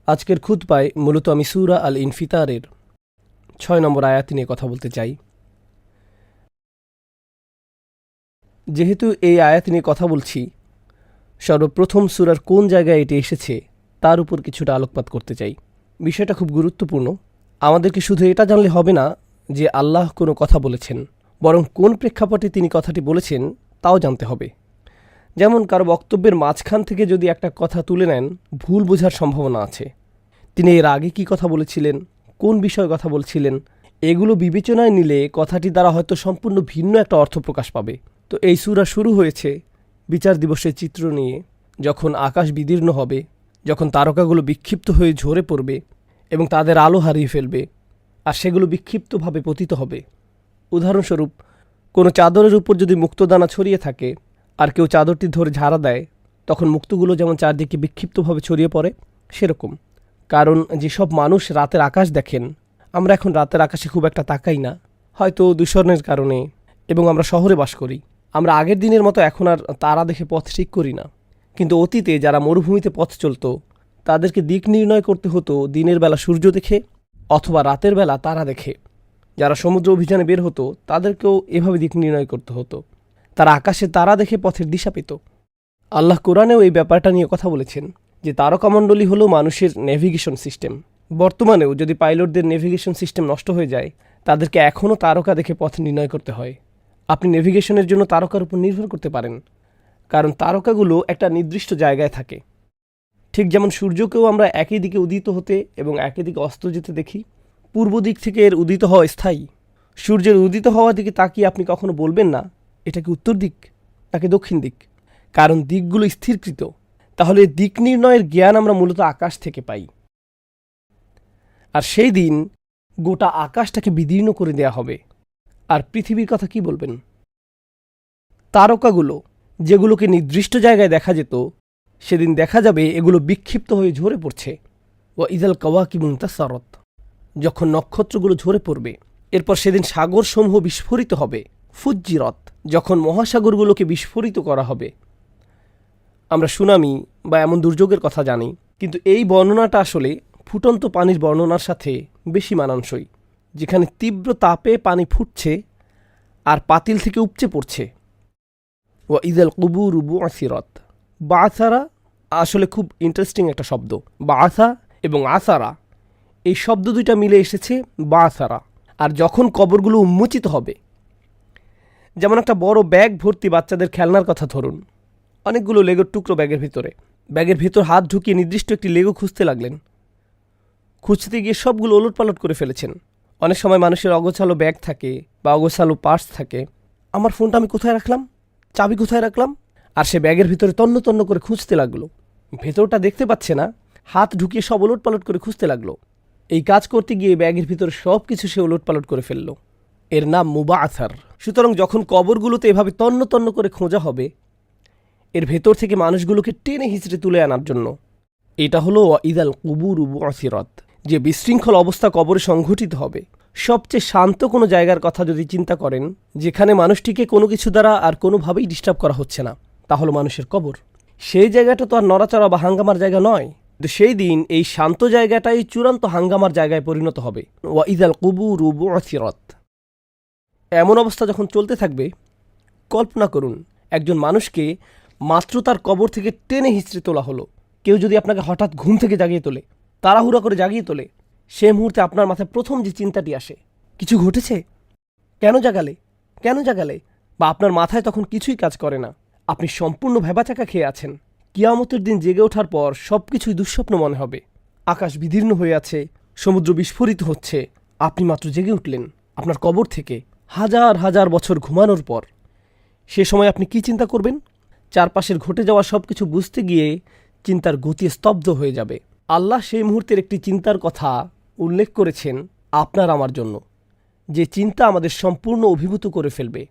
আজকের খুতবায় মূলত আমি সূরা আল ইনফিতারের ৬ নম্বর আয়াত নিয়ে কথা বলতে চাই। যেহেতু এই আয়াত নিয়ে কথা বলছি, সর্বপ্রথম সূরার কোন জায়গায় এটি এসেছে তার উপর কিছুটা আলোকপাত করতে চাই। বিষয়টা খুব গুরুত্বপূর্ণ। আমাদেরকে শুধু এটা জানলে হবে না যে আল্লাহ কোনো কথা বলেছেন, বরং কোন প্রেক্ষাপটে তিনি কথাটি বলেছেন তাও জানতে হবে। যেমন কারো বক্তব্যের মাঝখান থেকে যদি একটা কথা তুলে নেন, ভুল বোঝার সম্ভাবনা আছে। তিনি এর আগে কি কথা বলেছিলেন, কোন বিষয়ে কথা বলছিলেন, এগুলো বিবেচনায় নিলে কথাটি দ্বারা হয়তো সম্পূর্ণ ভিন্ন একটা অর্থ প্রকাশ পাবে। তো এই সূরা শুরু হয়েছে বিচার দিবসের চিত্র নিয়ে, যখন আকাশ বিদীর্ণ হবে, যখন তারকাগুলো বিক্ষিপ্ত হয়ে ঝরে পড়বে এবং তাদের আলো হারিয়ে ফেলবে, আর সেগুলো বিক্ষিপ্তভাবে পতিত হবে। উদাহরণস্বরূপ, কোনো চাদরের উপর যদি মুক্তদানা ছড়িয়ে থাকে আর কেউ চাদরটি ধরে ঝাড়া দেয়, তখন মুক্তগুলো যেমন চারদিকে বিক্ষিপ্তভাবে ছড়িয়ে পড়ে, সেরকম। কারণ যেসব মানুষ রাতের আকাশ দেখেন, আমরা এখন রাতের আকাশে খুব একটা তাকাই না, হয়তো দূষণের কারণে, এবং আমরা শহরে বাস করি। আমরা আগের দিনের মতো এখন আর তারা দেখে পথ ঠিক করি না। কিন্তু অতীতে যারা মরুভূমিতে পথ চলত, তাদেরকে দিক নির্ণয় করতে হতো দিনের বেলা সূর্য দেখে অথবা রাতের বেলা তারা দেখে। যারা সমুদ্র অভিযানে বের হতো, তাদেরকেও এভাবে দিক নির্ণয় করতে হতো। তারা আকাশে তারা দেখে পথের দিশা পেত। আল্লাহ কোরআনেও এই ব্যাপারটা নিয়ে কথা বলেছেন যে তারকামণ্ডলী হলো মানুষের নেভিগেশন সিস্টেম। বর্তমানেও যদি পাইলটদের নেভিগেশন সিস্টেম নষ্ট হয়ে যায়, তাদেরকে এখনও তারকা দেখে পথ নির্ণয় করতে হয়। আপনি নেভিগেশনের জন্য তারকার উপর নির্ভর করতে পারেন, কারণ তারকাগুলো একটা নির্দিষ্ট জায়গায় থাকে। ঠিক যেমন সূর্যকেও আমরা একই দিকে উদিত হতে এবং একই দিকে অস্ত যেতে দেখি। পূর্ব দিক থেকে এর উদিত হওয়া স্থায়ী। সূর্যের উদিত হওয়ার দিকে তাকিয়ে আপনি কখনো বলবেন না এটা কি উত্তর দিক নাকি দক্ষিণ দিক, কারণ দিকগুলো স্থিরকৃত। তাহলে দিক নির্ণয়ের জ্ঞান আমরা মূলত আকাশ থেকে পাই। আর সেই দিন গোটা আকাশটাকে বিদীর্ণ করে দেয়া হবে। আর পৃথিবীর কথা কি বলবেন? তারকাগুলো যেগুলোকে নির্দিষ্ট জায়গায় দেখা যেত, সেদিন দেখা যাবে এগুলো বিক্ষিপ্ত হয়ে ঝরে পড়ছে। ও ইদাল কাওয়াকিবু ইনতাসারাত, যখন নক্ষত্রগুলো ঝরে পড়বে। এরপর সেদিন সাগরসমূহ বিস্ফোরিত হবে। ফুজ্জিরত, যখন মহাসাগরগুলোকে বিস্ফোরিত করা হবে। আমরা সুনামি বা এমন দুর্যোগের কথা জানি, কিন্তু এই বর্ণনাটা আসলে ফুটন্ত পানির বর্ণনার সাথে বেশি মানানসই, যেখানে তীব্র তাপে পানি ফুটছে আর পাতিল থেকে উপচে পড়ছে। ও ইদাল কুবুরু বুআসিরাত, বাআসারা আসলে খুব ইন্টারেস্টিং একটা শব্দ। বাআসা এবং আসারা, এই শব্দ দুইটা মিলে এসেছে বাআসারা। আর যখন কবরগুলো উন্মোচিত হবে, যেমন একটা বড় ব্যাগ ভর্তি বাচ্চাদের খেলনার কথা ধরুন, অনেকগুলো লেগোর টুকরো ব্যাগের ভিতরে। ব্যাগের ভিতর হাত ঢুকিয়ে নির্দিষ্ট একটি লেগো খুঁজতে লাগলেন। খুঁজতে গিয়ে সবগুলো ওলটপালট করে ফেলেছেন। অনেক সময় মানুষের অগোছালো ব্যাগ থাকে বা অগোছালো পার্স থাকে। আমার ফোনটা আমি কোথায় রাখলাম, চাবি কোথায় রাখলাম, আর সে ব্যাগের ভিতরে তন্ন তন্ন করে খুঁজতে লাগলো। ভেতরটা দেখতে পাচ্ছে না, হাত ঢুকিয়ে সব ওলটপালট করে খুঁজতে লাগলো। এই কাজ করতে গিয়ে ব্যাগের ভিতরে সব কিছু সে ওলটপালট করে ফেলল। এর নাম মুবাআসার। সুতরাং যখন কবরগুলোতে এভাবে তন্ন তন্ন করে খোঁজা হবে, এর ভেতর থেকে মানুষগুলোকে টেনে হিঁচড়ে তুলে আনার জন্য, এটা হলো ইদাল কুবুরু বুআসিরাত, যে বিশৃঙ্খল অবস্থা কবরে সংঘটিত হবে। সবচেয়ে শান্ত কোনো জায়গার কথা যদি চিন্তা করেন, যেখানে মানুষটিকে কোনো কিছু দ্বারা আর কোনোভাবেই ডিস্টার্ব করা হচ্ছে না, তা হলো মানুষের কবর। সেই জায়গাটা তো আর নড়াচড়া বা হাঙ্গামার জায়গা নয়। কিন্তু সেই দিন এই শান্ত জায়গাটাই চূড়ান্ত হাঙ্গামার জায়গায় পরিণত হবে। ওয়া ইদাল কুবুরু বুআসিরাত। এমন অবস্থা যখন চলতে থাকবে, কল্পনা করুন একজন মানুষকে মাত্র তার কবর থেকে টেনে হিঁচড়ে তোলা হলো। কেউ যদি আপনাকে হঠাৎ ঘুম থেকে জাগিয়ে তোলে, তাড়াহুড়া করে জাগিয়ে তোলে, সে মুহূর্তে আপনার মাথায় প্রথম যে চিন্তাটি আসে, কিছু ঘটেছে, কেন জাগালে, কেন জাগালে? বা আপনার মাথায় তখন কিছুই কাজ করে না। আপনি সম্পূর্ণ ভ্যাবাচাকা খেয়ে আছেন। কিয়ামতের দিন জেগে ওঠার পর সব কিছুই দুঃস্বপ্ন মনে হবে। আকাশ বিদীর্ণ হয়ে আছে, সমুদ্র বিস্ফোরিত হচ্ছে, আপনি মাত্র জেগে উঠলেন আপনার কবর থেকে হাজার হাজার বছর ঘুমানোর পর। সে সময় আপনি কি চিন্তা করবেন? চারপাশের ঘটে যাওয়া সব কিছু বুঝতে গিয়ে চিন্তার গতি স্তব্ধ হয়ে যাবে। আল্লাহ সেই মুহূর্তের একটি চিন্তার কথা উল্লেখ করেছেন আপনার আমার জন্য, যে চিন্তা আমাদের সম্পূর্ণ অভিভূত করে ফেলবে।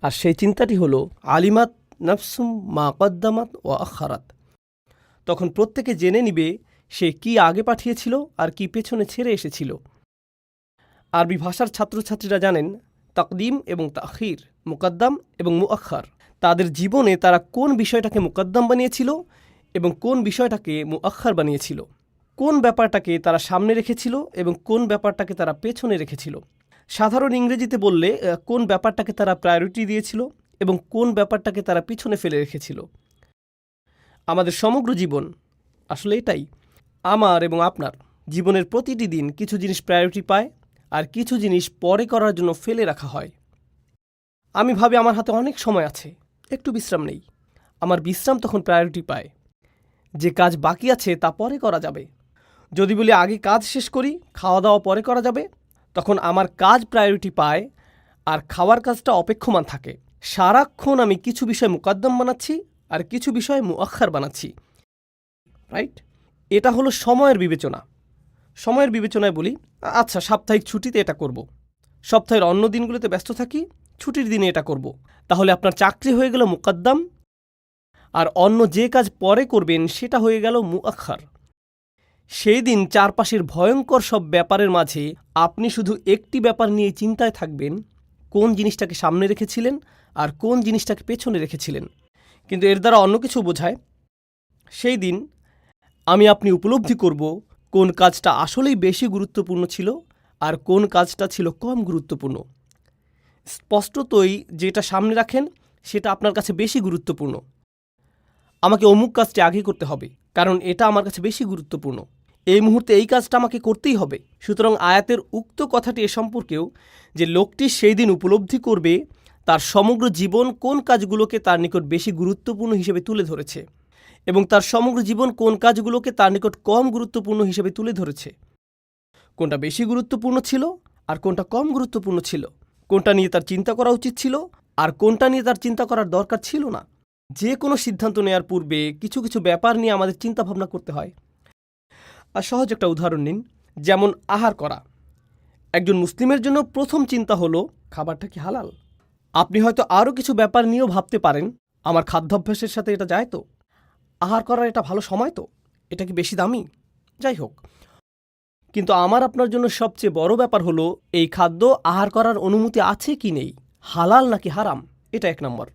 আর সেই চিন্তাটি হলো আলিমাত নাফসুম মা কদ্দামাত ও আখারাত। তখন প্রত্যেকে জেনে নিবে সে কি আগে পাঠিয়েছিল আর কি পেছনে ছেড়ে এসেছিল। আরবি ভাষার ছাত্রছাত্রীরা জানেন তাকদিম এবং তাখির, মুকদ্দাম এবং মুআখার। তাদের জীবনে তারা কোন বিষয়টাকে মুকদ্দাম বানিয়েছিল এবং কোন বিষয়টাকে মুআখার বানিয়েছিল। কোন ব্যাপারটাকে তারা সামনে রেখেছিল এবং কোন ব্যাপারটাকে তারা পেছনে রেখেছিল। সাধারণ ইংরেজিতে বললে কোন ব্যাপারটাকে তারা প্রায়োরিটি দিয়েছিল এবং কোন ব্যাপারটাকে তারা পিছনে ফেলে রেখেছিল। আমাদের সমগ্র জীবন আসলে এটাই। আমার এবং আপনার জীবনের প্রতিটি দিন কিছু জিনিস প্রায়োরিটি পায় আর কিছু জিনিস পরে করার জন্য ফেলে রাখা হয়। আমি ভাবি আমার হাতে অনেক সময় আছে, একটু বিশ্রাম নেই। আমার বিশ্রাম তখন প্রায়োরিটি পায়। যে কাজ বাকি আছে তা পরে করা যাবে। যদি বলি আগে কাজ শেষ করি, খাওয়া দাওয়া পরে করা যাবে, তখন আমার কাজ প্রায়োরিটি পায় আর খাওয়ার কাজটা অপেক্ষমান থাকে। সারাক্ষণ আমি কিছু বিষয় মুকদ্দম বানাচ্ছি আর কিছু বিষয় মুআখার বানাচ্ছি, রাইট? এটা হলো সময়ের বিবেচনা। সময়ের বিবেচনায় বলি, আচ্ছা সাপ্তাহিক ছুটিতে এটা করব, সপ্তাহের অন্য দিনগুলোতে ব্যস্ত থাকি, ছুটির দিনে এটা করব। তাহলে আপনার চাকরি হয়ে গেল মুকদ্দম আর অন্য যে কাজ পরে করবেন সেটা হয়ে গেল মুআখার। সেই দিন চারপাশের ভয়ঙ্কর সব ব্যাপারের মাঝে আপনি শুধু একটি ব্যাপার নিয়ে চিন্তায় থাকবেন, কোন জিনিসটাকে সামনে রেখেছিলেন আর কোন জিনিসটাকে পেছনে রেখেছিলেন। কিন্তু এর দ্বারা অন্য কিছু বোঝায়। সেই দিন আপনি উপলব্ধি করব কোন কাজটা আসলেই বেশি গুরুত্বপূর্ণ ছিল আর কোন কাজটা ছিল কম গুরুত্বপূর্ণ। স্পষ্টতই যেটা সামনে রাখেন সেটা আপনার কাছে বেশি গুরুত্বপূর্ণ। আমাকে অমুক কাজটি আগে করতে হবে কারণ এটা আমার কাছে বেশি গুরুত্বপূর্ণ। এই মুহূর্তে এই কাজটা আমাকে করতেই হবে। সুতরাং আয়াতের উক্ত কথাটি এ সম্পর্কেও যে লোকটি সেই দিন উপলব্ধি করবে তার সমগ্র জীবন কোন কাজগুলোকে তার নিকট বেশি গুরুত্বপূর্ণ হিসেবে তুলে ধরেছে এবং তার সমগ্র জীবন কোন কাজগুলোকে তার নিকট কম গুরুত্বপূর্ণ হিসেবে তুলে ধরেছে। কোনটা বেশি গুরুত্বপূর্ণ ছিল আর কোনটা কম গুরুত্বপূর্ণ ছিল, কোনটা নিয়ে তার চিন্তা করা উচিত ছিল আর কোনটা নিয়ে তার চিন্তা করার দরকার ছিল না। যে কোনো সিদ্ধান্ত নেওয়ার পূর্বে কিছু কিছু ব্যাপার নিয়ে আমাদের চিন্তা ভাবনা করতে হয়। আর সহজ একটা উদাহরণ নিন, যেমন আহার করা। একজন মুসলিমের জন্য প্রথম চিন্তা হলো খাবারটা কি হালাল। আপনি হয়তো আরও কিছু ব্যাপার নিয়েও ভাবতে পারেন, আমার খাদ্যাভ্যাসের সাথে এটা যায় তো, আহার করার এটা ভালো সময় তো, এটা কি বেশি দামি, যাই হোক। কিন্তু আমার আপনার জন্য সবচেয়ে বড় ব্যাপার হলো এই খাদ্য আহার করার অনুমতি আছে কি নেই, হালাল নাকি হারাম, এটা এক নম্বর।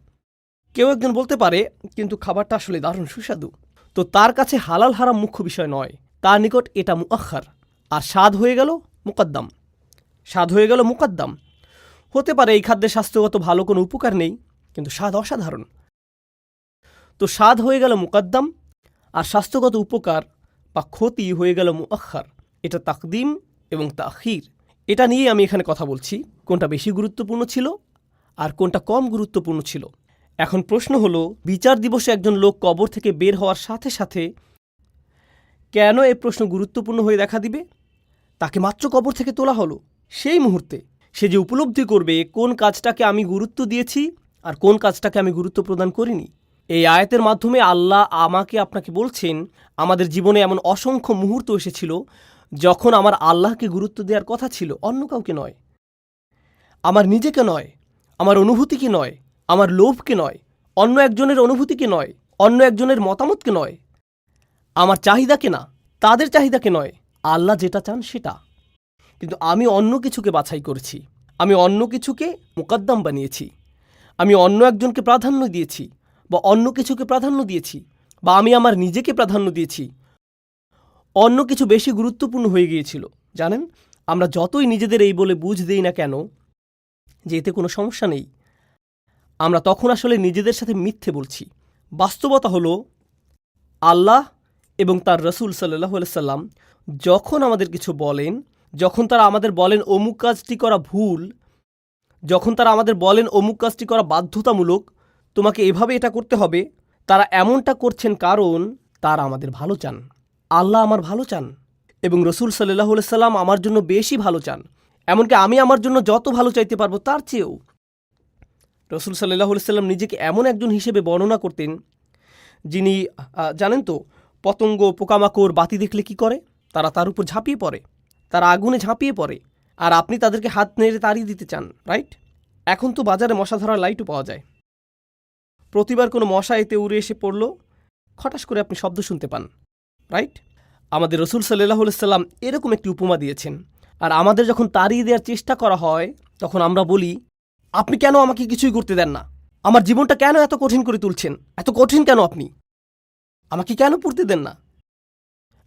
কেউ একজন বলতে পারে কিন্তু খাবারটা আসলে দারুণ সুস্বাদু, তো তার কাছে হালাল হারাম মুখ্য বিষয় নয়, তার নিকট এটা মুআখার। আর স্বাদ হয়ে গেল মুকদ্দম। স্বাদ হয়ে গেল মুকদ্দম। হতে পারে এই খাদ্যে স্বাস্থ্যগত ভালো কোনো উপকার নেই কিন্তু স্বাদ অসাধারণ, তো স্বাদ হয়ে গেল মুকদ্দম আর স্বাস্থ্যগত উপকার বা ক্ষতি হয়ে গেল মুআখার। এটা তাকদিম এবং তাখির। এটা নিয়ে আমি এখানে কথা বলছি, কোনটা বেশি গুরুত্বপূর্ণ ছিল আর কোনটা কম গুরুত্বপূর্ণ ছিল। এখন প্রশ্ন হলো, বিচার দিবসে একজন লোক কবর থেকে বের হওয়ার সাথে সাথে কেন এই প্রশ্ন গুরুত্বপূর্ণ হয়ে দেখা দিবে? তাকে মাত্র কবর থেকে তোলা হলো, সেই মুহূর্তে সে যে উপলব্ধি করবে কোন কাজটাকে আমি গুরুত্ব দিয়েছি আর কোন কাজটাকে আমি গুরুত্ব প্রদান করিনি। এই আয়াতের মাধ্যমে আল্লাহ আমাকে আপনাকে বলছেন, আমাদের জীবনে এমন অসংখ্য মুহূর্ত এসেছিল যখন আমার আল্লাহকে গুরুত্ব দেওয়ার কথা ছিল, অন্য কাউকে নয়, আমার নিজেকে নয়, আমার অনুভূতিকে নয়, আমার লোভকে নয়, অন্য একজনের অনুভূতিকে নয়, অন্য একজনের মতামতকে নয়, আমার চাহিদাকে না, তাদের চাহিদাকে নয়, আল্লাহ যেটা চান সেটা। কিন্তু আমি অন্য কিছুকে বাছাই করেছি, আমি অন্য কিছুকে মুকদ্দম বানিয়েছি, আমি অন্য একজনকে প্রাধান্য দিয়েছি বা অন্য কিছুকে প্রাধান্য দিয়েছি বা আমি আমার নিজেকে প্রাধান্য দিয়েছি। অন্য কিছু বেশি গুরুত্বপূর্ণ হয়ে গিয়েছিল। জানেন, আমরা যতই নিজেদের এই বলে বুঝ দেই না কেন যে এতে কোনো সমস্যা নেই, আমরা তখন আসলে নিজেদের সাথে মিথ্যে বলছি। বাস্তবতা হলো আল্লাহ এবং তার রসুল সাল্লাল্লাহু আলাইহি সাল্লাম যখন আমাদের কিছু বলেন, যখন তারা আমাদের বলেন অমুক কাজটি করা ভুল, যখন তারা আমাদের বলেন অমুক কাজটি করা বাধ্যতামূলক, তোমাকে এভাবে এটা করতে হবে, তারা এমনটা করছেন কারণ তারা আমাদের ভালো চান। আল্লাহ আমার ভালো চান এবং রসুল সাল্লাল্লাহু আলাইহি সাল্লাম আমার জন্য বেশি ভালো চান, এমনকি আমি আমার জন্য যত ভালো চাইতে পারবো তার চেয়েও। রসুল সাল্লাল্লাহু আলাইহি সাল্লাম নিজেকে এমন একজন হিসেবে বর্ণনা করতেন যিনি, জানেন তো, পতঙ্গ পোকামাকড় বাতি দেখলে কি করে, তারা তার উপর ঝাঁপিয়ে পড়ে, তারা আগুনে ঝাঁপিয়ে পড়ে, আর আপনি তাদেরকে হাত নেড়ে তাড়িয়ে দিতে চান, রাইট? এখন তো বাজারে মশা ধরার লাইটও পাওয়া যায়। প্রতিবার কোনো মশা এতে উড়ে এসে পড়ল, খটাস করে আপনি শব্দ শুনতে পান, রাইট? আমাদের রসুল সাল্লাল্লাহু আলাইহি সাল্লাম এরকম একটি উপমা দিয়েছেন। আর আমাদের যখন তাড়িয়ে দেওয়ার চেষ্টা করা হয় তখন আমরা বলি, আপনি কেন আমাকে কিছুই করতে দেন না, আমার জীবনটা কেন এত কঠিন করে তুলছেন, এত কঠিন কেন, আপনি আমাকে কেন পড়তে দেন না?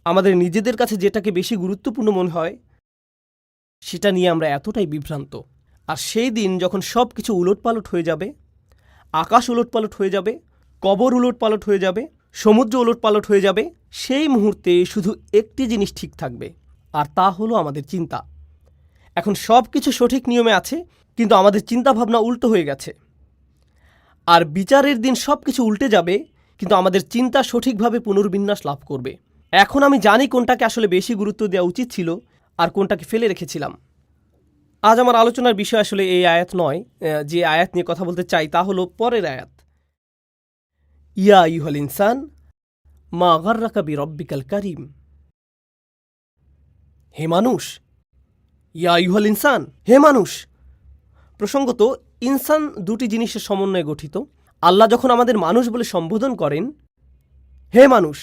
আমাদের নিজেদের কাছে যেটাকে বেশি গুরুত্বপূর্ণ মনে হয় সেটা নিয়ে আমরা এতটাই বিভ্রান্ত। আর সেই দিন যখন সব কিছু উলটপালট হয়ে যাবে, আকাশ উলটপালট হয়ে যাবে, কবর উলটপালট হয়ে যাবে, সমুদ্র উলটপালট হয়ে যাবে, সেই মুহূর্তে শুধু একটি জিনিস ঠিক থাকবে, আর তা হলো আমাদের চিন্তা। এখন সব কিছু সঠিক নিয়মে আছে, কিন্তু আমাদের চিন্তাভাবনা উল্টো হয়ে গেছে। আর বিচারের দিন সব কিছু উল্টে যাবে, কিন্তু আমাদের চিন্তা সঠিকভাবে পুনর্বিন্যাস লাভ করবে। এখন আমি জানি কোনটাকে আসলে বেশি গুরুত্ব দেওয়া উচিত ছিল আর কোনটাকে ফেলে রেখেছিলাম। আজ আমার আলোচনার বিষয় আসলে এই আয়াত নয়। যে আয়াত নিয়ে কথা বলতে চাই তা হলো পরের আয়াত, ইয়া আইয়ুহাল ইনসান মা গাররাকা বিরব্বিকাল কারীম। হে মানুষ, ইয়া আইয়ুহাল ইনসান, হে মানুষ। প্রসঙ্গত, ইনসান দুটি জিনিসের সমন্বয়ে গঠিত। আল্লাহ যখন আমাদের মানুষ বলে সম্বোধন করেন, হে মানুষ,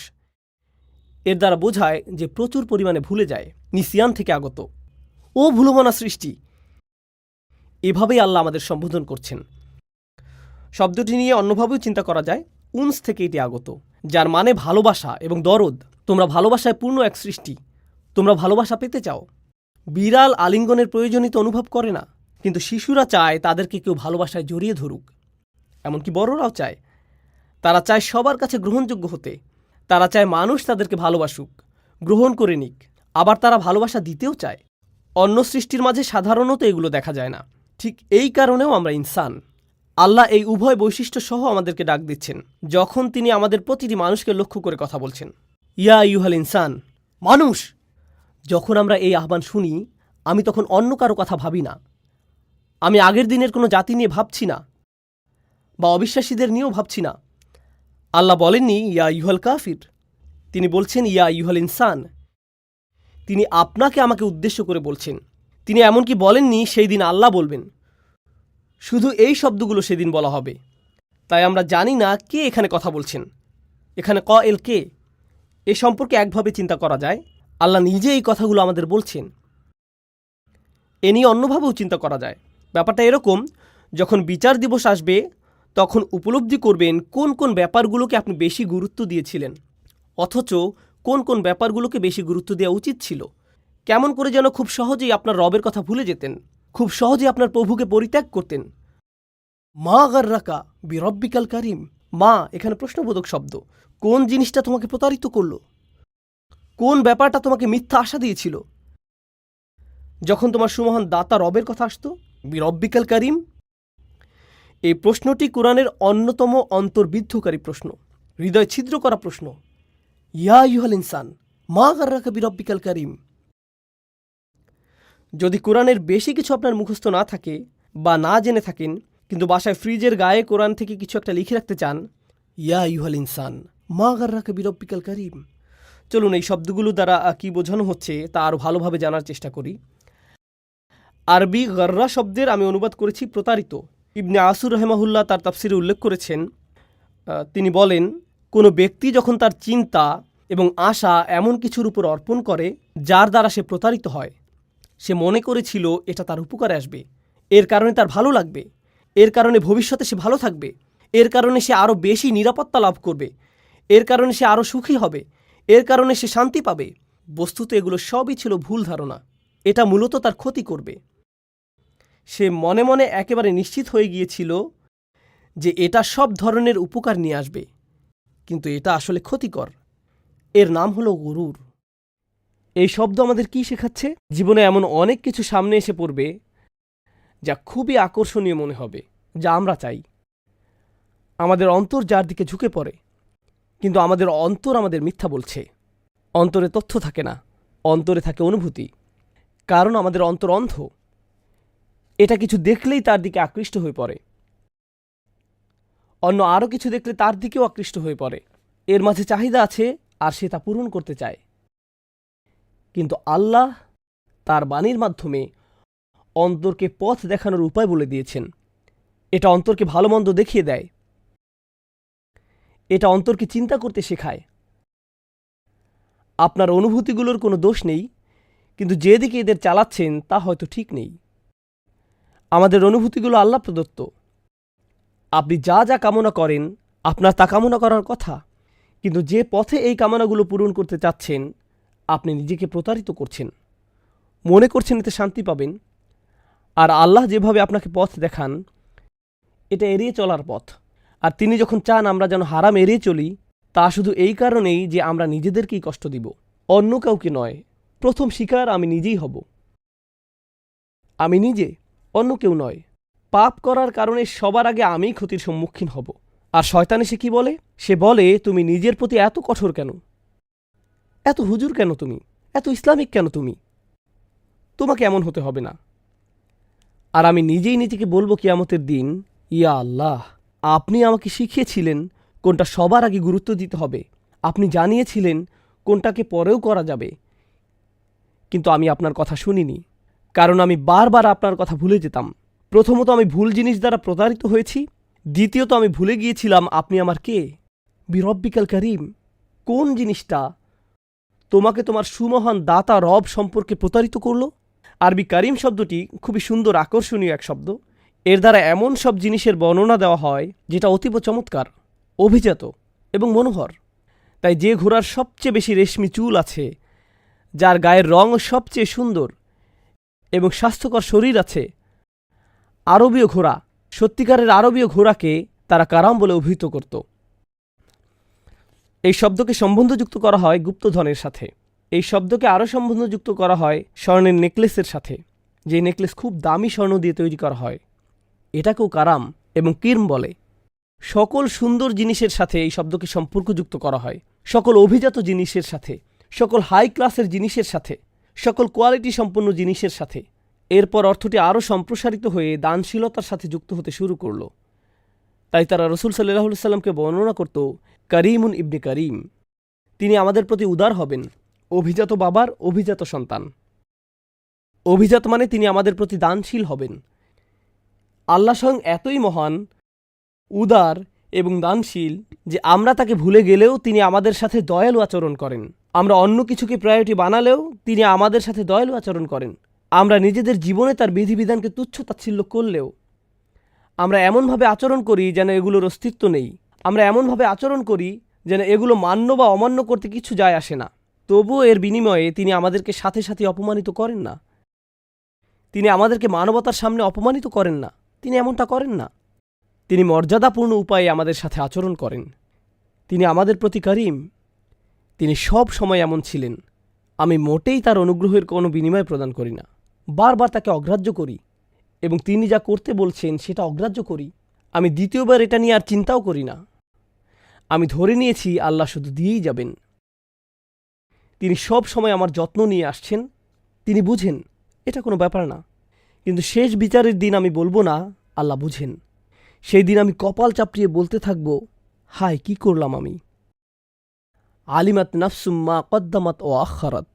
এর দ্বারা বোঝায় যে প্রচুর পরিমাণে ভুলে যায়, নিসিয়ান থেকে আগত, ও ভুলমনা সৃষ্টি। এভাবেই আল্লাহ আমাদের সম্বোধন করছেন। শব্দটি নিয়ে অন্যভাবেও চিন্তা করা যায়। উনস থেকে এটি আগত, যার মানে ভালোবাসা এবং দরদ। তোমরা ভালোবাসায় পূর্ণ এক সৃষ্টি, তোমরা ভালোবাসা পেতে চাও। বিড়াল আলিঙ্গনের প্রয়োজনীয়তা অনুভব করে না, কিন্তু শিশুরা চায় তাদেরকে কেউ ভালোবাসায় জড়িয়ে ধরুক। এমনকি বড়রাও চায়। তারা চায় সবার কাছে গ্রহণযোগ্য হতে। তারা চায় মানুষ তাদেরকে ভালোবাসুক, গ্রহণ করে নিক। আবার তারা ভালোবাসা দিতেও চায়। অন্য সৃষ্টির মাঝে সাধারণত এগুলো দেখা যায় না। ঠিক এই কারণেও আমরা ইনসান। আল্লাহ এই উভয় বৈশিষ্ট্য সহ আমাদেরকে ডাক দিচ্ছেন যখন তিনি আমাদের প্রতিটি মানুষকে লক্ষ্য করে কথা বলছেন। ইয়া আইয়ুহাল ইনসান, মানুষ। যখন আমরা এই আহ্বান শুনি, আমি তখন অন্য কারো কথা ভাবি না। আমি আগের দিনের কোনো জাতি নিয়ে ভাবছি না, বা অবিশ্বাসীদের নিয়েও ভাবছি না। আল্লাহ বলেননি ইয়া আইয়ুহাল কাফির, তিনি বলছেন ইয়া আইয়ুহাল ইনসান। তিনি আপনাকে আমাকে উদ্দেশ্য করে বলছেন। তিনি এমনকি বলেননি সেই দিন আল্লাহ বলবেন। শুধু এই শব্দগুলো সেদিন বলা হবে। তাই আমরা জানি না কে এখানে কথা বলছেন, এখানে কয়েল কে। এ সম্পর্কে একভাবে চিন্তা করা যায়, আল্লাহ নিজে এই কথাগুলো আমাদের বলছেন। এ নিয়ে অন্যভাবেও চিন্তা করা যায়। ব্যাপারটা এরকম, যখন বিচার দিবস আসবে তখন উপলব্ধি করবেন কোন কোন ব্যাপারগুলোকে আপনি বেশি গুরুত্ব দিয়েছিলেন, অথচ কোন কোন ব্যাপারগুলোকে বেশি গুরুত্ব দেওয়া উচিত ছিল। কেমন করে যেন খুব সহজেই আপনার রবের কথা ভুলে যেতেন, খুব সহজেই আপনার প্রভুকে পরিত্যাগ করতেন। মা গাররাকা বিরব্বিকাল কারীম। মা এখানে প্রশ্নবোধক শব্দ। কোন জিনিসটা তোমাকে প্রতারিত করল? কোন ব্যাপারটা তোমাকে মিথ্যা আশা দিয়েছিল? যখন তোমার সুমহান দাতা রবের কথা আসতো, বিরব্বিকাল কারীম। এই প্রশ্নটি কোরআনের অন্যতম অন্তর্বিদ্ধকারী প্রশ্ন, হৃদয় ছিদ্র করা প্রশ্ন। ইয়া আইয়ুহাল ইনসান মা গাররাকা বিরব্বিকাল কারীম। যদি কোরআনের বেশি কিছু আপনার মুখস্থ না থাকে বা না জেনে থাকেন, কিন্তু বাসায় ফ্রিজের গায়ে কোরআন থেকে কিছু একটা লিখে রাখতে চান, ইয়া আইয়ুহাল ইনসান মা গাররাকা বিরব্বিকাল কারীম। চলুন এই শব্দগুলো দ্বারা কি বোঝানো হচ্ছে তা আরও ভালোভাবে জানার চেষ্টা করি। আরবি গর্রা শব্দের আমি অনুবাদ করেছি প্রতারিত। ইবনে আসুর রহমাহুল্লাহ তার তাফসিরে উল্লেখ করেছেন, তিনি বলেন, কোনো ব্যক্তি যখন তার চিন্তা এবং আশা এমন কিছুর উপর অর্পণ করে যার দ্বারা সে প্রতারিত হয়, সে মনে করেছিল এটা তার উপকারে আসবে, এর কারণে তার ভালো লাগবে, এর কারণে ভবিষ্যতে সে ভালো থাকবে, এর কারণে সে আরও বেশি নিরাপত্তা লাভ করবে, এর কারণে সে আরও সুখী হবে, এর কারণে সে শান্তি পাবে। বস্তুত এগুলো সবই ছিল ভুল ধারণা। এটা মূলত তার ক্ষতি করবে। সে মনে মনে একেবারে নিশ্চিত হয়ে গিয়েছিল যে এটা সব ধরনের উপকার নিয়ে আসবে, কিন্তু এটা আসলে ক্ষতিকর। এর নাম হলো গুরুর। এই শব্দ আমাদের কি শেখাচ্ছে? জীবনে এমন অনেক কিছু সামনে এসে পড়বে যা খুবই আকর্ষণীয় মনে হবে, যা আমরা চাই। আমাদের অন্তর যার দিকে ঝুঁকে পড়ে, কিন্তু আমাদের অন্তর আমাদের মিথ্যা বলছে। অন্তরে তথ্য থাকে না, অন্তরে থাকে অনুভূতি, কারণ আমাদের অন্তর অন্ধ। এটা কিছু দেখলেই তার দিকে আকৃষ্ট হয়ে পড়ে, অন্য আরও কিছু দেখলে তার দিকেও আকৃষ্ট হয়ে পড়ে। এর মাঝে চাহিদা আছে আর সে তা পূরণ করতে চায়। কিন্তু আল্লাহ তার বাণীর মাধ্যমে অন্তরকে পথ দেখানোর উপায় বলে দিয়েছেন। এটা অন্তরকে ভালো মন্দ দেখিয়ে দেয়, এটা অন্তরকে চিন্তা করতে শেখায়। আপনার অনুভূতিগুলোর কোনো দোষ নেই, কিন্তু যেদিকে এদের চালাচ্ছেন তা হয়তো ঠিক নেই। আমাদের অনুভূতিগুলো আল্লাহ প্রদত্ত। আপনি যা যা কামনা করেন আপনার তা কামনা করার কথা, কিন্তু যে পথে এই কামনাগুলো পূরণ করতে চাচ্ছেন আপনি নিজেকে প্রতারিত করছেন, মনে করছেন এতে শান্তি পাবেন। আর আল্লাহ যেভাবে আপনাকে পথ দেখান, এটা এড়িয়ে চলার পথ। আর তিনি যখন চান আমরা যেন হারাম এড়িয়ে চলি, তা শুধু এই কারণেই যে আমরা নিজেদেরকেই কষ্ট দিব, অন্য কাউকে নয়। প্রথম শিকার আমি নিজেই হব, আমি নিজে, অন্য কেউ নয়। পাপ করার কারণে সবার আগে আমিই ক্ষতির সম্মুখীন হব। আর শয়তান এসে কি বলে? সে বলে, তুমি নিজের প্রতি এত কঠোর কেন, এত হুজুর কেন তুমি, এত ইসলামিক কেন তুমি, তোমাকে এমন হতে হবে না। আর আমি নিজেই নিজেকে বলবো কিয়ামতের দিন, ইয়া আল্লাহ, আপনি আমাকে শিখিয়েছিলেন কোনটা সবার আগে গুরুত্ব দিতে হবে, আপনি জানিয়েছিলেন কোনটাকে পরেও করা যাবে, কিন্তু আমি আপনার কথা শুনিনি, কারণ আমি বারবার আপনার কথা ভুলে যেতাম। প্রথমত আমি ভুল জিনিস দ্বারা প্রতারিত হয়েছি, দ্বিতীয়ত আমি ভুলে গিয়েছিলাম আপনি আমার কে, বিরব্বিকাল করিম। কোন জিনিসটা তোমাকে তোমার সুমহান দাতা রব সম্পর্কে প্রতারিত করল? আরবি করিম শব্দটি খুবই সুন্দর, আকর্ষণীয় এক শব্দ। এর দ্বারা এমন সব জিনিসের বর্ণনা দেওয়া হয় যেটা অতীব চমৎকার, অভিজাত এবং মনোহর। তাই যে ঘোড়ার সবচেয়ে বেশি রেশমি চুল আছে, যার গায়ের রং সবচেয়ে সুন্দর এবং স্বাস্থ্যকর শরীর আছে, আরবীয় ঘোড়া, সত্যিকারের আরবীয় ঘোড়াকে তারা কারাম বলে অভিহিত করত। এই শব্দকে সম্বন্ধযুক্ত করা হয় গুপ্তধনের সাথে। এই শব্দকে আরও সম্বন্ধযুক্ত করা হয় স্বর্ণের নেকলেসের সাথে, যে নেকলেস খুব দামি স্বর্ণ দিয়ে তৈরি করা হয়, এটাকেও কারাম এবং কির্ম বলে। সকল সুন্দর জিনিসের সাথে এই শব্দকে সম্পর্কযুক্ত করা হয়, সকল অভিজাত জিনিসের সাথে, সকল হাই ক্লাসের জিনিসের সাথে, সকল কোয়ালিটি সম্পন্ন জিনিসের সাথে। এরপর অর্থটি আরও সম্প্রসারিত হয়ে দানশীলতার সাথে যুক্ত হতে শুরু করল। তাই তারা রসুল সাল্লাল্লাহু আলাইহি সাল্লামকে বর্ণনা করত করিমুন ইবনে করিম, তিনি আমাদের প্রতি উদার হবেন, অভিজাত বাবার অভিজাত সন্তান। অভিজাত মানে তিনি আমাদের প্রতি দানশীল হবেন। আল্লাহ স্বয়ং এতই মহান, উদার এবং দানশীল যে আমরা তাকে ভুলে গেলেও তিনি আমাদের সাথে দয়ালু আচরণ করেন। আমরা অন্য কিছুকে প্রায়োরিটি বানালেও তিনি আমাদের সাথে দয়ালু আচরণ করেন। আমরা নিজেদের জীবনে তার বিধিবিধানকে তুচ্ছ তাচ্ছিল্য করলেও আমরা এমনভাবে আচরণ করি যেন এগুলোর অস্তিত্ব নেই। আমরা এমনভাবে আচরণ করি যেন এগুলো মান্য বা অমান্য করতে কিছু যায় আসে না। তবুও এর বিনিময়ে তিনি আমাদেরকে সাথে সাথে অপমানিত করেন না। তিনি আমাদেরকে মানবতার সামনে অপমানিত করেন না, তিনি এমনটা করেন না। তিনি মর্যাদাপূর্ণ উপায়ে আমাদের সাথে আচরণ করেন। তিনি আমাদের প্রতি করিম, তিনি সব সময় এমন ছিলেন। আমি মোটেই তার অনুগ্রহের কোনো বিনিময় প্রদান করি না, বারবার তাকে অগ্রাহ্য করি এবং তিনি যা করতে বলছেন সেটা অগ্রাহ্য করি। আমি দ্বিতীয়বার এটা নিয়ে আর চিন্তাও করি না। আমি ধরে নিয়েছি আল্লাহ শুধু দিয়েই যাবেন। তিনি সব সময় আমার যত্ন নিয়ে আসছেন, তিনি বুঝেন, এটা কোনো ব্যাপার না। কিন্তু শেষ বিচারের দিন আমি বলবো না আল্লাহ বুঝেন। সেই দিন আমি কপাল চাপড়িয়ে বলতে থাকব, হায় কি করলাম আমি। আলিমাত নাফসুম মা কদ্দামাত ও আখারাত।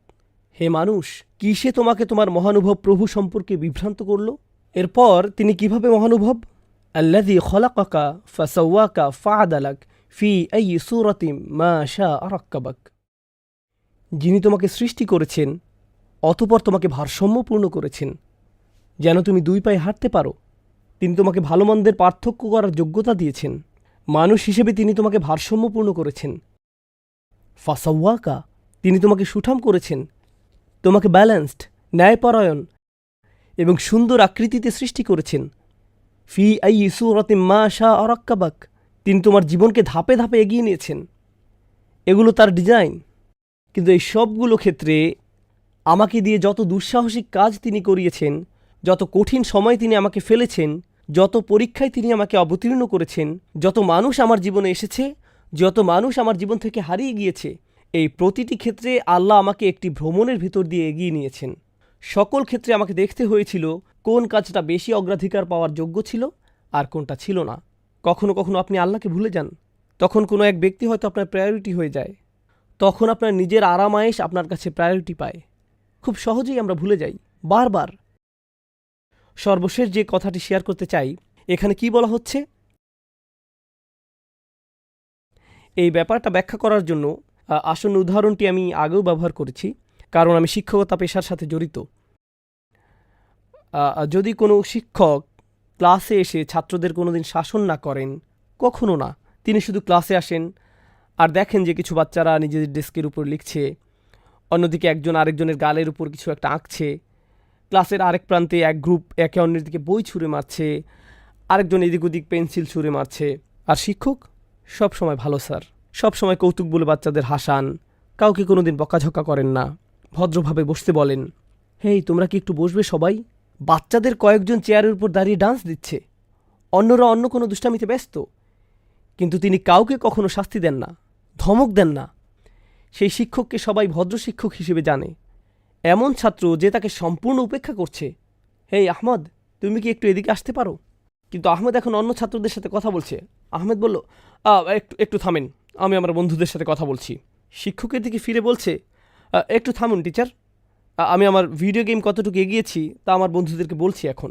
হে মানুষ, কিসে তোমাকে তোমার মহানুভব প্রভু সম্পর্কে বিভ্রান্ত করল? এরপর তিনি কিভাবে মহানুভব? আল্লাযী খলাকাকা ফাসাওয়াকা ফাআদালাক ফি আই সূরাতিম মা শাআ রাক্কাবাক। যিনি তোমাকে সৃষ্টি করেছেন, অতঃপর তোমাকে ভারসাম্যপূর্ণ করেছেন যেন তুমি দুই পায়ে হাঁটতে পারো। তিনি তোমাকে ভালো মন্দের পার্থক্য করার যোগ্যতা দিয়েছেন। মানুষ হিসেবে তিনি তোমাকে ভারসাম্যপূর্ণ করেছেন। ফাসাওয়াকা, তিনি তোমাকে সুঠাম করেছেন, তোমাকে ব্যালেন্সড, ন্যায়পরায়ণ এবং সুন্দর আকৃতিতে সৃষ্টি করেছেন। ফি আই সূরাতিম মা শাআ রাক্কাবাক, তিনি তোমার জীবনকে ধাপে ধাপে এগিয়ে নিয়েছেন। এগুলো তার ডিজাইন। কিন্তু এই সবগুলো ক্ষেত্রে আমাকে দিয়ে যত দুঃসাহসিক কাজ তিনি করিয়েছেন, যত কঠিন সময় তিনি আমাকে ফেলেছেন, যত পরীক্ষায় তিনি আমাকে অবতীর্ণ করেছেন, যত মানুষ আমার জীবনে এসেছে, যত মানুষ আমার জীবন থেকে হারিয়ে গিয়েছে, এই প্রতিটি ক্ষেত্রে আল্লাহ আমাকে একটি ভ্রমণের ভিতর দিয়ে এগিয়ে নিয়েছেন। সকল ক্ষেত্রে আমাকে দেখতে হয়েছিল কোন কাজটা বেশি অগ্রাধিকার পাওয়ার যোগ্য ছিল আর কোনটা ছিল না। কখনো কখনো আপনি আল্লাহকে ভুলে যান, তখন কোনো এক ব্যক্তি হয়তো আপনার প্রায়োরিটি হয়ে যায়, তখন আপনার নিজের আরামায়েশ আপনার কাছে প্রায়োরিটি পায়। খুব সহজেই আমরা ভুলে যাই, বারবার। সর্বশেষ যে কথাটি শেয়ার করতে চাই, এখানে কি বলা হচ্ছে এই ব্যাপারটা ব্যাখ্যা করার জন্য আসন্ন উদাহরণটি আমি আগেও ব্যবহার করেছি, কারণ আমি শিক্ষকতা পেশার সাথে জড়িত। যদি কোনো শিক্ষক ক্লাসে এসে ছাত্রদের কোনোদিন শাসন না করেন, কখনো না, তিনি শুধু ক্লাসে আসেন আর দেখেন যে কিছু বাচ্চারা নিজেদের ডেস্কের উপর লিখছে, অন্যদিকে একজন আরেকজনের গালের উপর কিছু একটা আঁকছে। ক্লাসের আরেক প্রান্তে এক গ্রুপ একে অন্যের দিকে বই ছুঁড়ে মারছে, আরেকজন এদিক ওদিক পেন্সিল ছুঁড়ে মারছে। আর শিক্ষক সব সময় ভালো স্যার, সব সময় কৌতুক বলে বাচ্চাদের হাসান, কাউকে কোনোদিন বকাঝকা করেন না, ভদ্রভাবে বসতে বলেন। হেই, তোমরা কি একটু বসবে সবাই? বাচ্চাদের কয়েকজন চেয়ারের উপর দাঁড়িয়ে ডান্স দিচ্ছে, অন্যরা অন্য কোনো দুষ্টামিতে ব্যস্ত, কিন্তু তিনি কাউকে কখনো শাস্তি দেন না, ধমক দেন না। সেই শিক্ষককে সবাই ভদ্র শিক্ষক হিসেবে জানে। এমন ছাত্র যে তাকে সম্পূর্ণ উপেক্ষা করছে। হেই আহমদ, তুমি কি একটু এদিকে আসতে পারো? কিন্তু আহমেদ এখন অন্য ছাত্রদের সাথে কথা বলছে। আহমেদ বলল, একটু একটু থামেন, আমি আমার বন্ধুদের সাথে কথা বলছি। শিক্ষকের দিকে ফিরে বলছে, একটু থামুন টিচার, আমি আমার ভিডিও গেম কতটুকু এগিয়েছি তা আমার বন্ধুদেরকে বলছি এখন।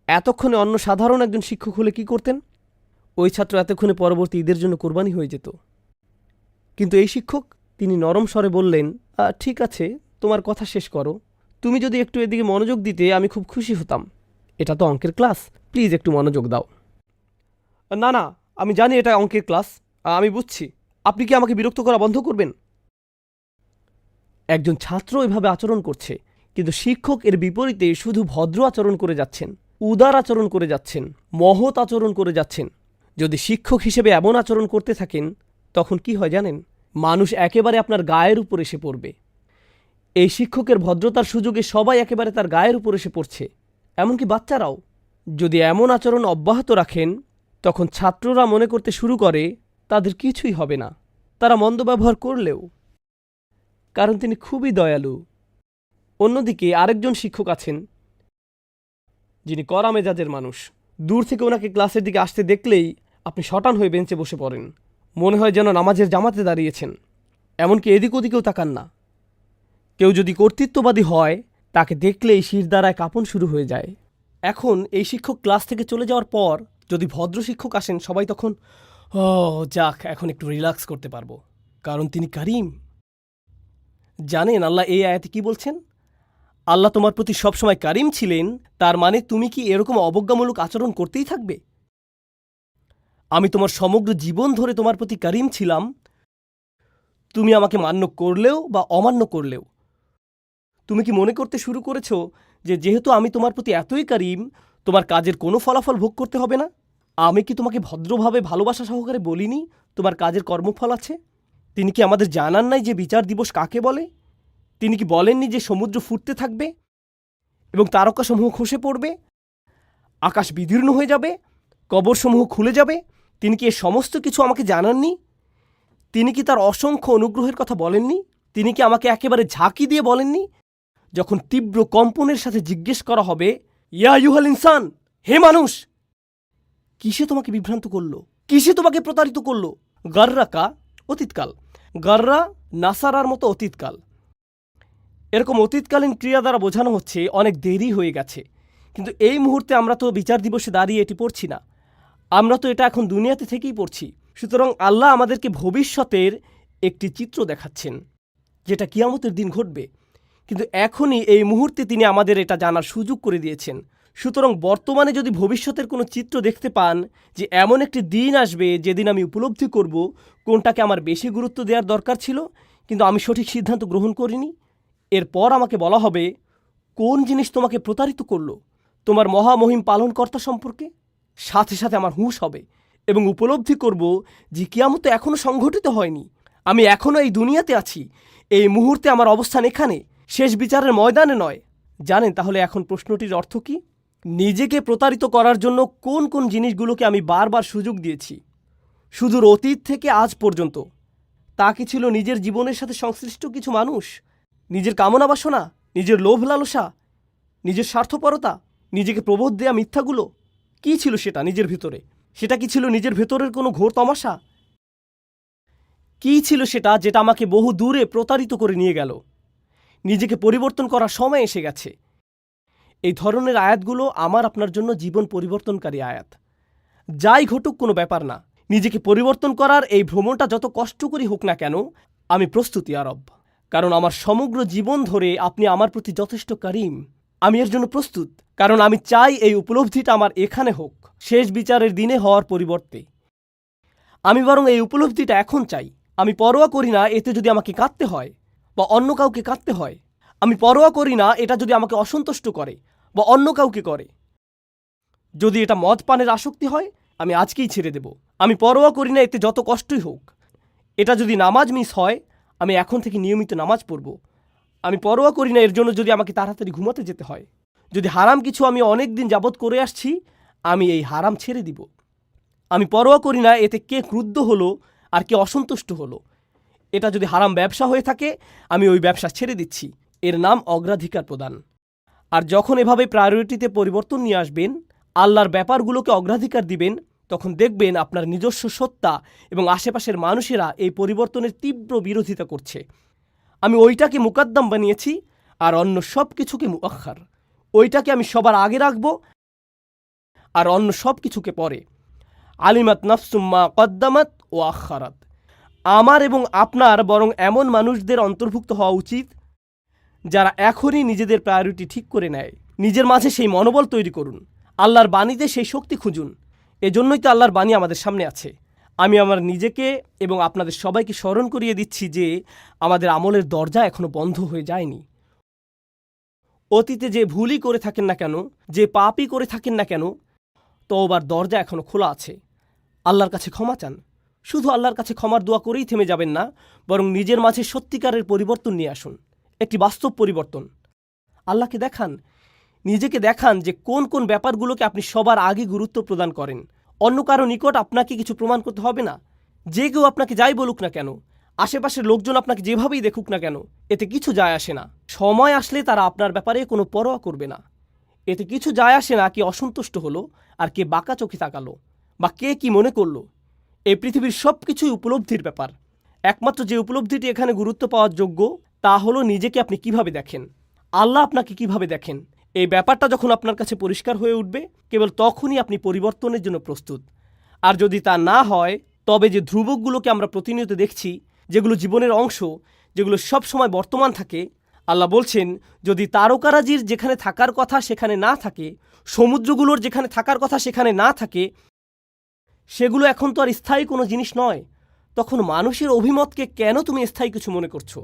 এতক্ষণে অন্য সাধারণ একজন শিক্ষক হলে কি করতেন? ওই ছাত্র এতক্ষণে পরবর্তী ঈদের জন্য কোরবানি হয়ে যেত। কিন্তু এই শিক্ষক, তিনি নরম স্বরে বললেন, ঠিক আছে, তোমার কথা শেষ করো। তুমি যদি একটু এদিকে মনোযোগ দিতে আমি খুব খুশি হতাম। এটা তো অঙ্কের ক্লাস, প্লিজ একটু মনোযোগ দাও। না না, আমি জানি এটা অঙ্কের ক্লাস, আমি বুঝছি। আপনি কি আমাকে বিরক্ত করা বন্ধ করবেন? একজন ছাত্র এভাবে আচরণ করছে, কিন্তু শিক্ষক এর বিপরীতে শুধু ভদ্র আচরণ করে যাচ্ছেন, উদার আচরণ করে যাচ্ছেন, মহৎ আচরণ করে যাচ্ছেন। যদি শিক্ষক হিসেবে এমন আচরণ করতে থাকেন, তখন কি হয় জানেন? মানুষ একেবারে আপনার গায়ের উপর এসে পড়বে। এই শিক্ষকের ভদ্রতার সুযোগে সবাই একেবারে তার গায়ের উপর এসে পড়ছে, এমনকি বাচ্চারাও। যদি এমন আচরণ অব্যাহত রাখেন, তখন ছাত্ররা মনে করতে শুরু করে তাদের কিছুই হবে না, তারা মন্দ ব্যবহার করলেও, কারণ তিনি খুবই দয়ালু। অন্যদিকে আরেকজন শিক্ষক আছেন যিনি কড়া মেজাজের মানুষ। দূর থেকে ওনাকে ক্লাসের দিকে আসতে দেখলেই আপনি শটান হয়ে বেঞ্চে বসে পড়েন, মনে হয় যেন নামাজের জামাতে দাঁড়িয়েছেন। এমনকি এদিক ওদিকেও তাকান না। কেউ যদি কর্তৃত্ববাদী হয়, তাকে দেখলেই শিরদাঁড়ায় কাঁপন শুরু হয়ে যায়। এখন এই শিক্ষক ক্লাস থেকে চলে যাওয়ার পর যদি ভদ্র শিক্ষক আসেন, সবাই তখন, ও যাক, এখন একটু রিল্যাক্স করতে পারবো, কারণ তিনি কারিম। জানেন আল্লাহ এই আয়াতে কি বলছেন? আল্লাহ তোমার প্রতি সবসময় কারিম ছিলেন, তার মানে তুমি কি এরকম অবজ্ঞামূলক আচরণ করতেই থাকবে? আমি তোমার সমগ্র জীবন ধরে তোমার প্রতি কারিম ছিলাম, তুমি আমাকে মান্য করলেও বা অমান্য করলেও। তুমি কি মনে করতে শুরু করেছো যে যেহেতু আমি তোমার প্রতি এতই কারিম, তোমার কাজের কোনো ফলাফল ভোগ করতে হবে না? আমি কি তোমাকে ভদ্রভাবে ভালোবাসা সহকারে বলিনি তোমার কাজের কর্মফল আছে? তিনি কি আমাদের জানান নাই যে বিচার দিবস কাকে বলে? তিনি কি বলেননি যে সমুদ্র ফুটতে থাকবে এবং তারকাসমূহ খসে পড়বে, আকাশ বিদীর্ণ হয়ে যাবে, কবরসমূহ খুলে যাবে? তিনি কি এ সমস্ত কিছু আমাকে জানাননি? তিনি কি তার অসংখ্য অনুগ্রহের কথা বলেননি? তিনি কি আমাকে একেবারে ঝাঁকি দিয়ে বলেননি যখন তীব্র কম্পনের সাথে জিজ্ঞেস করা হবে, ইয়া ইউহাল ইনসান, হে মানুষ, কিসে তোমাকে বিভ্রান্ত করল, কিসে তোমাকে প্রতারিত করল? গার্রাকা অতীতকাল, গার্রা নাসারার মতো অতীতকাল। এরকম অতীতকালীন ক্রিয়া দ্বারা বোঝানো হচ্ছে অনেক দেরি হয়ে গেছে। কিন্তু এই মুহূর্তে আমরা তো বিচার দিবসে দাঁড়িয়ে এটি পড়ছি না, আমরা তো এটা এখন দুনিয়াতে থেকেই পড়ছি। সুতরাং আল্লাহ আমাদেরকে ভবিষ্যতের একটি চিত্র দেখাচ্ছেন, যেটা কিয়ামতের দিন ঘটবে। কিন্তু এখনই এই মুহূর্তে তিনি আমাদের এটা জানার সুযোগ করে দিয়েছেন। সুতরাং বর্তমানে যদি ভবিষ্যতের কোনো চিত্র দেখতে পান যে এমন একটি দিন আসবে যেদিন আমি উপলব্ধি করব কোনটাকে আমার বেশি গুরুত্ব দেওয়ার দরকার ছিল কিন্তু আমি সঠিক সিদ্ধান্ত গ্রহণ করিনি, এরপর আমাকে বলা হবে কোন জিনিস তোমাকে প্রতারিত করলো তোমার মহামহিম পালনকর্তা সম্পর্কে, সাথে সাথে আমার হুঁশ হবে এবং উপলব্ধি করব যে কিয়ামত এখনও সংঘটিত হয়নি, আমি এখনও এই দুনিয়াতে আছি, এই মুহূর্তে আমার অবস্থান এখানে, শেষ বিচারের ময়দানে নয়। জানেন তাহলে এখন প্রশ্নটির অর্থ কি? নিজেকে প্রতারিত করার জন্য কোন কোন জিনিসগুলোকে আমি বারবার সুযোগ দিয়েছি সুদূর অতীত থেকে আজ পর্যন্ত? তা কি ছিল নিজের জীবনের সাথে সংশ্লিষ্ট কিছু মানুষ, নিজের কামনা বাসনা, নিজের লোভ লালসা, নিজের স্বার্থপরতা, নিজেকে প্রবোধ দেয়া মিথ্যাগুলো? কি ছিল সেটা নিজের ভিতরে? সেটা কি ছিল নিজের ভেতরের কোনো ঘোর তমাশা? কি ছিল সেটা যেটা আমাকে বহু দূরে প্রতারিত করে নিয়ে গেল? নিজেকে পরিবর্তন করার সময় এসে গেছে। এই ধরনের আয়াতগুলো আমার আপনার জন্য জীবন পরিবর্তনকারী আয়াত। যাই ঘটুক কোনো ব্যাপার না, নিজেকে পরিবর্তন করার এই ভ্রমণটা যত কষ্টকরই হোক না কেন, আমি প্রস্তুত ইয়া রব, কারণ আমার সমগ্র জীবন ধরে আপনি আমার প্রতি যথেষ্ট কারিম। আমি এর জন্য প্রস্তুত, কারণ আমি চাই এই উপলব্ধিটা আমার এখানে হোক, শেষ বিচারের দিনে হওয়ার পরিবর্তে। আমি বরং এই উপলব্ধিটা এখন চাই। আমি পরোয়া করি না এতে যদি আমাকে কাঁদতে হয়, বা অন্য কাউকে কাঁদতে হয়। আমি পরোয়া করি না এটা যদি আমাকে অসন্তুষ্ট করে বা অন্য কাউকে করে। যদি এটা মদ পানের আসক্তি হয়, আমি আজকেই ছেড়ে দেব। আমি পরোয়া করি না এতে যত কষ্টই হোক। এটা যদি নামাজ মিস হয়, আমি এখন থেকে নিয়মিত নামাজ পড়ব। আমি পরোয়া করি না এর জন্য যদি আমাকে তাড়াতাড়ি ঘুমাতে যেতে হয়। যদি হারাম কিছু আমি অনেক দিন যাবৎ করে আসছি, আমি এই হারাম ছেড়ে দিব। আমি পরোয়া করি না এতে কে ক্রুদ্ধ হলো আর কে অসন্তুষ্ট হলো। এটা যদি হারাম ব্যবসা হয়ে থাকে, আমি ওই ব্যবসা ছেড়ে দিচ্ছি। এর নাম অগ্রাধিকার প্রদান। আর যখন এভাবে প্রায়োরিটিতে পরিবর্তন নিয়ে আসবেন, আল্লাহর ব্যাপারগুলোকে অগ্রাধিকার দিবেন, তখন দেখবেন আপনার নিজস্ব সত্তা এবং আশেপাশের মানুষেরা এই পরিবর্তনের তীব্র বিরোধিতা করছে। আমি ওইটাকে মুকাদ্দাম বানিয়েছি আর অন্য সব কিছুকে মুআখার। ওইটাকে আমি সবার আগে রাখব আর অন্য সব কিছুকে পরে। আলিমাত নাফসুম্মা কদ্দামাত ও আখারাত। আমার এবং আপনার বরং এমন মানুষদের অন্তর্ভুক্ত হওয়া উচিত যারা এখনই নিজেদের প্রায়োরিটি ঠিক করে নেয়। নিজের মাঝে সেই মনোবল তৈরি করুন। আল্লাহর বাণীতে সেই শক্তি খুঁজুন। এজন্যই তো আল্লাহর বাণী আমাদের সামনে আছে। আমি আমার নিজেকে এবং আপনাদের সবাইকে স্মরণ করিয়ে দিচ্ছি যে আমাদের আমলের দরজা এখনো বন্ধ হয়ে যায়নি। অতীতে যে ভুলই করে থাকেন না কেন, যে পাপই করে থাকেন না কেন, তওবার দরজা এখনো খোলা আছে। আল্লাহর কাছে ক্ষমা চান। শুধু আল্লাহর কাছে ক্ষমার দোয়া করেই থেমে যাবেন না, বরং নিজের মাঝে সত্যিকারের পরিবর্তন নিয়ে আসুন, একটি বাস্তব পরিবর্তন। আল্লাহকে দেখান, নিজেকে দেখান যে কোন কোন ব্যাপারগুলোকে আপনি সবার আগে গুরুত্ব প্রদান করেন। অন্য কারো নিকট আপনাকে কিছু প্রমাণ করতে হবে না। যে কেউ আপনাকে যাই বলুক না কেন, আশেপাশের লোকজন আপনাকে যেভাবেই দেখুক না কেন, এতে কিছু যায় আসে না। সময় আসলে তারা আপনার ব্যাপারে কোনো পরোয়া করবে না। এতে কিছু যায় আসে না কে অসন্তুষ্ট হলো আর কে বাঁকা চোখে তাকালো বা কে কি মনে করলো। এই পৃথিবীর সব কিছুই উপলব্ধির ব্যাপার। একমাত্র যে উপলব্ধিটি এখানে গুরুত্ব পাওয়ার যোগ্য, তা হলো নিজেকে আপনি কিভাবে দেখেন, আল্লাহ আপনাকে কিভাবে দেখেন। এই ব্যাপারটা যখন আপনার কাছে পরিষ্কার হয়ে উঠবে, কেবল তখনই আপনি পরিবর্তনের জন্য প্রস্তুত। আর যদি তা না হয়, তবে যে ধ্রুবকগুলোকে আমরা প্রতিনিয়ত দেখছি, যেগুলো জীবনের অংশ, যেগুলো সব সময় বর্তমান থাকে, আল্লাহ বলছেন যদি তারকারাজির যেখানে থাকার কথা সেখানে না থাকে, সমুদ্রগুলোর যেখানে থাকার কথা সেখানে না থাকে, সেগুলো এখন তো আর স্থায়ী কোনো জিনিস নয়, তখন মানুষের অভিমতকে কেন তুমি স্থায়ী কিছু মনে করছো?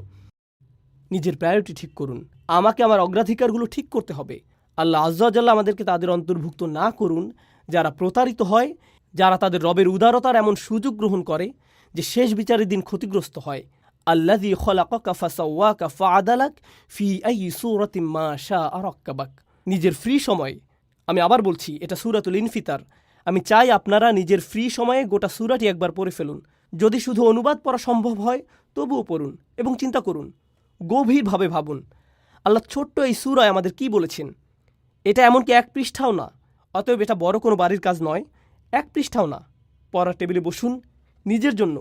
নিজের প্রায়োরিটি ঠিক করুন। আমাকে আমার অগ্রাধিকারগুলো ঠিক করতে হবে। আল্লাহ আজ্জা ওয়া জাল্লা আমাদেরকে তাদের অন্তর্ভুক্ত না করুন যারা প্রতারিত হয়, যারা তাদের রবের উদারতার এমন সুযোগ গ্রহণ করে যে শেষ বিচারের দিন ক্ষতিগ্রস্ত হয়। আল্লাযী খলাকাকা ফাসাওয়াকা ফাআদালাক ফি আইয়ি সূরাতিন মা শাআ রাক্কাবাক। নিজের ফ্রি সময়, আমি আবার বলছি, এটা সূরাতুল ইনফিতার। আমি চাই আপনারা নিজের ফ্রি সময়ে গোটা সূরাটি একবার পড়ে ফেলুন। যদি শুধু অনুবাদ পড়া সম্ভব হয় তবুও পড়ুন এবং চিন্তা করুন, গভীরভাবে ভাবুন আল্লাহ ছোট্ট এই সূরায় আমাদের কি বলেছেন। এটা এমনকি এক পৃষ্ঠাও না, অতএব এটা বড় কোনো বাড়ির কাজ নয়। এক পৃষ্ঠাও না। পড়ার টেবিলে বসুন নিজের জন্য।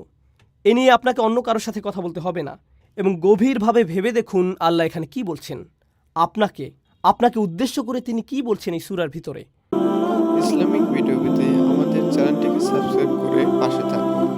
এ নিয়ে আপনাকে অন্য কারোর সাথে কথা বলতে হবে না, এবং গভীরভাবে ভেবে দেখুন আল্লাহ এখানে কি বলছেন। আপনাকে উদ্দেশ্য করে তিনি কি বলছেন এই সূরার ভিতরে। ইসলামিক ভিডিও পেতে আমাদের চ্যানেলটিকে সাবস্ক্রাইব করে পাশে থাকুন।